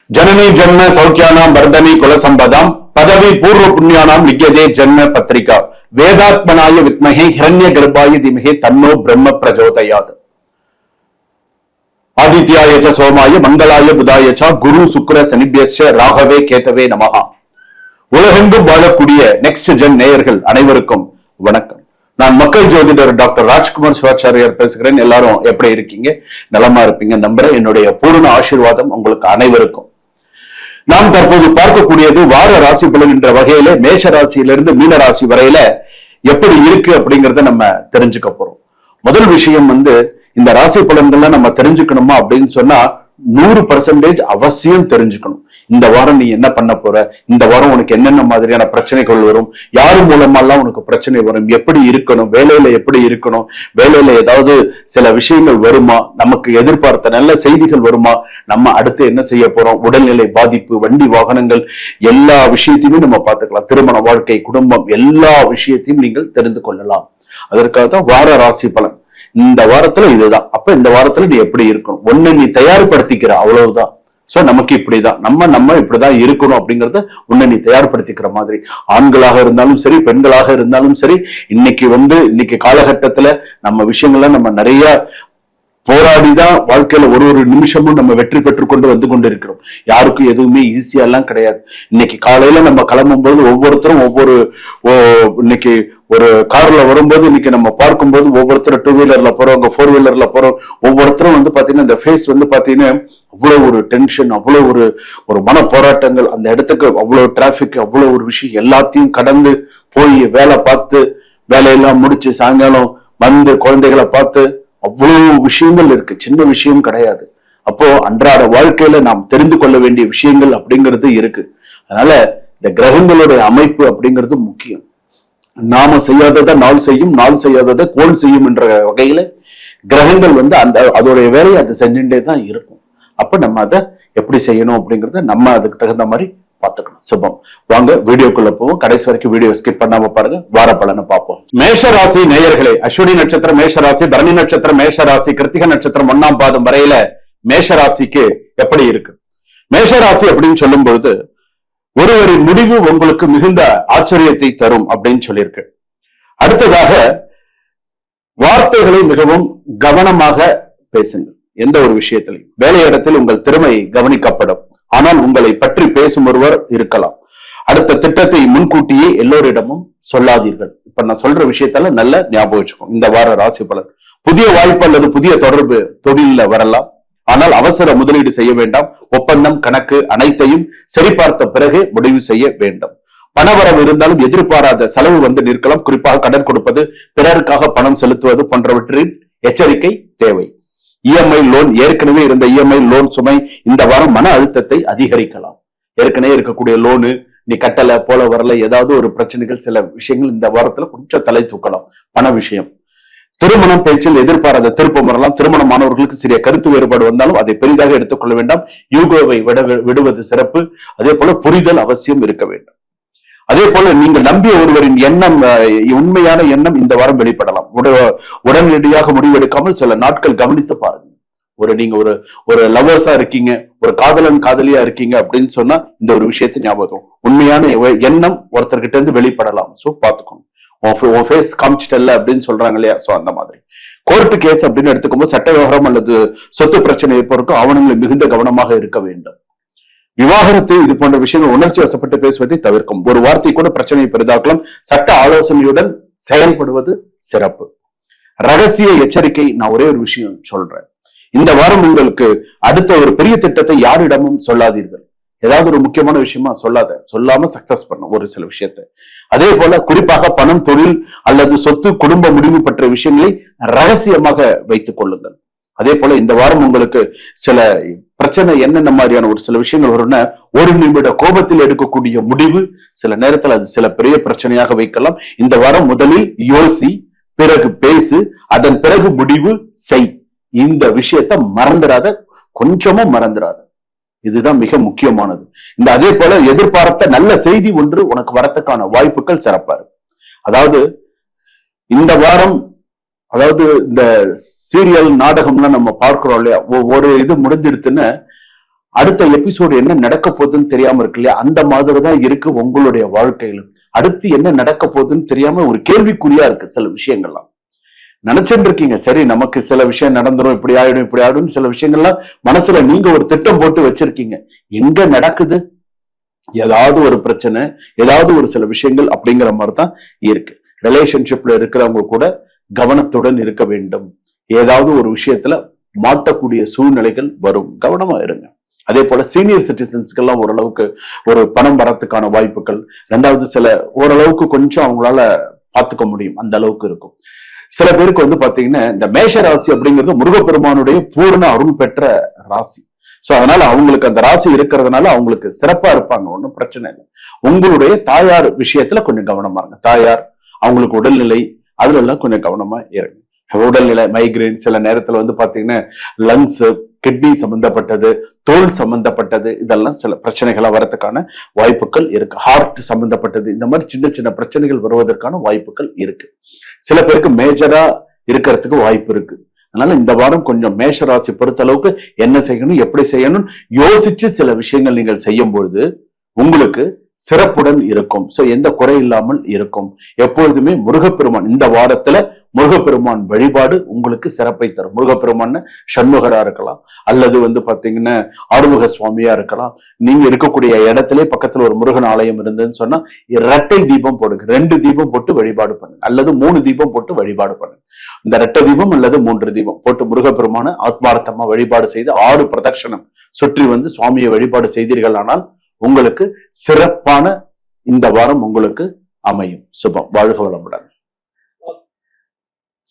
जननी जन्म सौख्यानाम वर्धनी कुल संपदाम पदवी पूर्व पुण्यानाम लिख्यते जन्म पत्रिका वेदात्मनाय विद्महे हिरण्य गर्भाय धीमहि तन्नो ब्रह्म प्रचोदयात् आदित्याय च सोमाय मंगलाय बुधाय च गुरु शुक्र शनिभ्यश्च राघवे केतवे நமஹ. உலகெங்கும் வாழக்கூடிய நெக்ஸ்ட் ஜென் நேயர்கள் அனைவருக்கும் வணக்கம். நான் மக்கள் ஜோதிடர் டாக்டர் ராஜ்குமார் சிவாச்சாரியார் பேசுகிறேன். எல்லாரும் எப்படி இருக்கீங்க? நலமா இருப்பீங்க நம்புறேன். என்னுடைய பூர்ண ஆசீர்வாதம் உங்களுக்கு அனைவருக்கும். நாம் தற்போது பார்க்கக்கூடியது வார ராசி பலன் என்ற வகையில மேஷ ராசியிலிருந்து மீன ராசி வரையில எப்படி இருக்கு அப்படிங்கறத நம்ம தெரிஞ்சுக்க போறோம். முதல் விஷயம் இந்த ராசி பலன்கள்லாம் நம்ம தெரிஞ்சுக்கணுமா அப்படின்னு சொன்னா 100% அவசியம் தெரிஞ்சுக்கணும். இந்த வாரம் நீ என்ன பண்ண போற, இந்த வாரம் உனக்கு என்னென்ன மாதிரியான பிரச்சனைகள் வரும், யாரு மூலமாலாம் உனக்கு பிரச்சனை வரும், எப்படி இருக்கணும், வேலையில எப்படி இருக்கணும், வேலையில ஏதாவது சில விஷயங்கள் வருமா, நமக்கு எதிர்பார்த்த நல்ல செய்திகள் வருமா, நம்ம அடுத்து என்ன செய்ய போறோம், உடல்நிலை பாதிப்பு, வண்டி வாகனங்கள், எல்லா விஷயத்தையுமே நம்ம பார்த்துக்கலாம். திருமண வாழ்க்கை, குடும்பம், எல்லா விஷயத்தையும் நீங்கள் தெரிந்து கொள்ளலாம். அதற்காக தான் வார ராசி பலன். இந்த வாரத்துல இதுதான். அப்ப இந்த வாரத்துல நீ எப்படி இருக்கணும், ஒண்ணு நீ தயார்படுத்திக்கிற, அவ்வளவுதான். சோ நமக்கு இப்படிதான், நம்ம இப்படிதான் இருக்கணும் அப்படிங்கறத உன்னை நீ தயார்படுத்திக்கிற மாதிரி. ஆண்களாக இருந்தாலும் சரி, பெண்களாக இருந்தாலும் சரி, இன்னைக்கு காலகட்டத்துல நம்ம விஷயங்கள்ல நம்ம நிறைய போராடிதான் வாழ்க்கையில ஒரு ஒரு நிமிஷமும் நம்ம வெற்றி பெற்று கொண்டு வந்து கொண்டு இருக்கிறோம். யாருக்கும் எதுவுமே ஈஸியா எல்லாம் கிடையாது. இன்னைக்கு காலையில நம்ம கிளம்பும் போது ஒவ்வொருத்தரும் இன்னைக்கு ஒரு கார்ல வரும்போது இன்னைக்கு நம்ம பார்க்கும்போது ஒவ்வொருத்தரும் 2 வீலர்ல போறவங்க, 4 வீலர்ல போறோம், ஒவ்வொருத்தரும் பாத்தீங்கன்னா இந்த ஃபேஸ் பாத்தீங்கன்னா அவ்வளவு ஒரு டென்ஷன், அவ்வளவு ஒரு மன போராட்டங்கள். அந்த இடத்துக்கு அவ்வளவு டிராபிக், அவ்வளவு ஒரு விஷயம் எல்லாத்தையும் கடந்து போய் வேலை பார்த்து வேலையெல்லாம் முடிச்சு சாயங்காலம் வந்து குழந்தைகளை பார்த்து அவ்வளவு விஷயங்கள் இருக்கு. சின்ன விஷயம் கிடையாது. அப்போ அன்றாட வாழ்க்கையில நாம் தெரிந்து கொள்ள வேண்டிய விஷயங்கள் அப்படிங்கிறது இருக்கு. அதனால இந்த கிரகங்களுடைய அமைப்பு அப்படிங்கிறது முக்கியம். நாம செய்யாததை நாள் செய்யும், நாள் செய்யாததை கோள் செய்யும் என்ற வகையில கிரகங்கள் அதோடைய வேலையை அது செஞ்சுட்டே தான் இருக்கும். அப்ப நம்ம அதை எப்படி செய்யணும் அப்படிங்கறத நம்ம அதுக்கு தகுந்த மாதிரி பார்த்துக்கணும். சுபம். வாங்க வீடியோக்குள்ள போவோம். கடைசி வரைக்கும் வீடியோ ஸ்கிப் பண்ணாம பாருங்க. வார பலனை பார்ப்போம். மேஷ ராசி நேயர்களே, அஸ்வினி நட்சத்திரம் மேஷ ராசி, பரணி நட்சத்திரம் மேஷ ராசி, கிருத்திகை நட்சத்திரம் 1ஆம் பாதம் வரையில மேஷ ராசிக்கு எப்படி இருக்கு? மேஷ ராசி அப்படின்னு சொல்லும் பொழுது ஒருவரின் முடிவு உங்களுக்கு மிகுந்த ஆச்சரியத்தை தரும் அப்படின்னு சொல்லியிருக்கு. அடுத்ததாக வார்த்தைகளை மிகவும் கவனமாக பேசுங்கள். எந்த ஒரு விஷயத்திலையும் வேலையிடத்தில் உங்கள் திறமை கவனிக்கப்படும். ஆனால் உங்களை பற்றி பேசும் ஒருவர் இருக்கலாம். அடுத்த திட்டத்தை முன்கூட்டியே எல்லோரிடமும் சொல்லாதீர்கள். இப்ப நான் சொல்ற விஷயத்தால நல்ல ஞாபகம் வச்சுக்கோங்க. இந்த வார ராசி பலன். புதிய வாய்ப்பு அல்லது புதிய தொடர்பு தொழில வரலாம். ஆனால் அவசர முதலீடு செய்ய வேண்டாம். ஒப்பந்தம், கணக்கு அனைத்தையும் சரிபார்த்த பிறகு முடிவு செய்ய வேண்டும். பணவரவு இருந்தாலும் எதிர்பாராத செலவு நிற்கலாம். குறிப்பாக கடன் கொடுப்பது, பிறருக்காக பணம் செலுத்துவது போன்றவற்றின் எச்சரிக்கை தேவை. இஎம்ஐ லோன், ஏற்கனவே இருந்த இஎம்ஐ லோன் சுமை இந்த வாரம் மன அழுத்தத்தை அதிகரிக்கலாம். ஏற்கனவே இருக்கக்கூடிய லோனு நீ கட்டல, போல வரல, ஏதாவது ஒரு பிரச்சனைகள், சில விஷயங்கள் இந்த வாரத்துல கொஞ்சம் தலை தூக்கலாம். பண விஷயம். திருமணம் பேச்சில் எதிர்பாராத திருப்பம் வரலாம். திருமணமானவர்களுக்கு சிறிய கருத்து வேறுபாடு வந்தாலும் அதை பெரிதாக எடுத்துக்கொள்ள வேண்டாம். யூகோவை விடுவது சிறப்பு. அதே போல புரிதல் அவசியம் இருக்க வேண்டும். அதே போல நீங்கள் நம்பிய ஒருவரின் எண்ணம், உண்மையான எண்ணம் இந்த வாரம் வெளிப்படலாம். உடனடியாக முடிவெடுக்காமல் சில நாட்கள் கவனித்து பாருங்க. நீங்க ஒரு லவர்ஸா இருக்கீங்க, ஒரு காதலன் காதலியா இருக்கீங்க அப்படின்னு சொன்னா இந்த ஒரு விஷயத்தை ஞாபகம். உண்மையான எண்ணம் ஒருத்தர்கிட்ட இருந்து வெளிப்படலாம். சோ பாத்துக்கோங்க. உன் ஃபேஸ் காமிச்சிட்டல்ல அப்படின்னு சொல்றாங்க இல்லையா? சோ அந்த மாதிரி கோர்ட்டு கேஸ் அப்படின்னு எடுத்துக்கும்போது சட்ட விவகாரம் அல்லது சொத்து பிரச்சனை ஏற்படுத்தும் ஆவணங்களை மிகுந்த கவனமாக இருக்க வேண்டும். விவாகரத்து, இது போன்ற விஷயங்கள் உணர்ச்சி வசப்பட்டு பேசுவதை தவிர்க்கும். ஒரு வார்த்தை கூட பிரச்சனையை பெரிதாக்கலாம். சட்ட ஆலோசனையுடன் செயல்படுவது சிறப்பு. ரகசிய எச்சரிக்கை, நான் ஒரே ஒரு விஷயம் சொல்றேன். இந்த வாரம் உங்களுக்கு அடுத்த ஒரு பெரிய திட்டத்தை யாரிடமும் சொல்லாதீர்கள். ஏதாவது ஒரு முக்கியமான விஷயமா சொல்லாம சக்சஸ் பண்ணும் ஒரு சில விஷயத்தை. அதே போல குறிப்பாக பணம், தொழில் அல்லது சொத்து, குடும்ப முடிவு பற்றிய விஷயங்களை ரகசியமாக வைத்துக் கொள்ளுங்கள். அதே போல இந்த வாரம் உங்களுக்கு சில பிரச்சனை என்னென்ன மாதிரியான ஒரு சில விஷயங்கள் வரும்னா, 1 நிமிட கோபத்தில் எடுக்கக்கூடிய முடிவு சில நேரத்தில் அது சில பெரிய பிரச்சனையாக வைக்கலாம். இந்த வாரம் முதலில் யோசி, பிறகு பேசு, அதன் பிறகு முடிவு செய். இந்த விஷயத்த மறந்துடாத, கொஞ்சமும் மறந்துடாத. இதுதான் மிக முக்கியமானது. அதே போல எதிர்பார்த்த நல்ல செய்தி ஒன்று உனக்கு வரத்துக்கான வாய்ப்புகள் சிறப்பா இருக்கு. அதாவது இந்த வாரம், இந்த சீரியல் நாடகம்லாம் நம்ம பார்க்கிறோம் இல்லையா, ஒரு இது முடிஞ்சிடுத்துன்னு அடுத்த எபிசோடு என்ன நடக்க போகுதுன்னு தெரியாம இருக்கு இல்லையா, அந்த மாதிரிதான் இருக்கு உங்களுடைய வாழ்க்கையில. அடுத்து என்ன நடக்க போகுதுன்னு தெரியாம ஒரு கேள்விக்குறியா இருக்கு சில விஷயங்கள்லாம். நினைச்சுட்டு இருக்கீங்க, சரி நமக்கு சில விஷயம் நடந்துரும், இப்படி ஆயிடும் சில விஷயங்கள்லாம் மனசுல நீங்க ஒரு திட்டம் போட்டு வச்சிருக்கீங்க. எங்க நடக்குது? ஏதாவது ஒரு பிரச்சனை, ஏதாவது ஒரு சில விஷயங்கள் அப்படிங்கிற மாதிரிதான் இருக்கு. ரிலேஷன்ஷிப்ல இருக்கிறவங்க கூட கவனத்துடன் இருக்க வேண்டும். ஏதாவது ஒரு விஷயத்துல மாட்டக்கூடிய சூழ்நிலைகள் வரும், கவனமா இருங்க. அதே போல சீனியர் சிட்டிசன்ஸ்க்கெல்லாம் ஓரளவுக்கு ஒரு பணம் வரத்துக்கான வாய்ப்புகள், ரெண்டாவது சில ஓரளவுக்கு கொஞ்சம் அவங்களால பார்த்துக்க முடியும், அந்த அளவுக்கு இருக்கும். சில பேருக்கு வந்து பாத்தீங்கன்னா இந்த மேஷ ராசி அப்படிங்கிறது முருகப்பெருமானுடைய பூர்ண அருள் பெற்ற ராசி. சோ அதனால அவங்களுக்கு அந்த ராசி இருக்கிறதுனால அவங்களுக்கு சிறப்பா இருப்பாங்க, ஒன்றும் பிரச்சனை இல்லை. உங்களுடைய தாயார் விஷயத்துல கொஞ்சம் கவனமா இருங்க. தாயார், அவங்களுக்கு உடல்நிலை, அதுல எல்லாம் கொஞ்சம் கவனமா இருங்க. உடல்நிலை, மைக்ரைன், சில நேரத்துல வந்து பாத்தீங்கன்னா லங்ஸ், கிட்னி சம்பந்தப்பட்டது, தோல் சம்பந்தப்பட்டது, இதெல்லாம் சில பிரச்சனைகளா வரதுக்கான வாய்ப்புகள் இருக்கு. ஹார்ட் சம்பந்தப்பட்டது, இந்த மாதிரி சின்ன சின்ன பிரச்சனைகள் வருவதற்கான வாய்ப்புகள் இருக்கு. சில பேருக்கு மேஜரா இருக்கிறதுக்கு வாய்ப்பு இருக்கு. அதனால இந்த வாரம் கொஞ்சம் மேஷ ராசி பொறுத்த அளவுக்கு என்ன செய்யணும், எப்படி செய்யணும் யோசிச்சு சில விஷயங்கள் நீங்கள் செய்யும் பொழுது உங்களுக்கு சிறப்புடன் இருக்கும். சோ எந்த குறை இல்லாமல் இருக்கும். எப்பொழுதுமே முருகப்பெருமான், இந்த வாரத்துல முருகப்பெருமான் வழிபாடு உங்களுக்கு சிறப்பை தரும். முருகப்பெருமான் சண்முகரா இருக்கலாம், அல்லது வந்து பாத்தீங்கன்னா ஆறுமுக சுவாமியா இருக்கலாம். நீங்க இருக்கக்கூடிய இடத்துல பக்கத்துல ஒரு முருகன் ஆலயம் இருந்ததுன்னு சொன்னா இரட்டை தீபம் போடுங்க, 2 தீபம் போட்டு வழிபாடு பண்ணுங்க, அல்லது 3 தீபம் போட்டு வழிபாடு பண்ணுங்க. இந்த 2 தீபம் அல்லது 3 தீபம் போட்டு முருகப்பெருமான ஆத்மார்த்தமா வழிபாடு செய்து 6 பிரதட்சணம் சுற்றி வந்து சுவாமியை வழிபாடு செய்தீர்கள் ஆனால் உங்களுக்கு சிறப்பான இந்த வாரம் உங்களுக்கு அமையும். சுபம். வாழ்க வளமுடன்.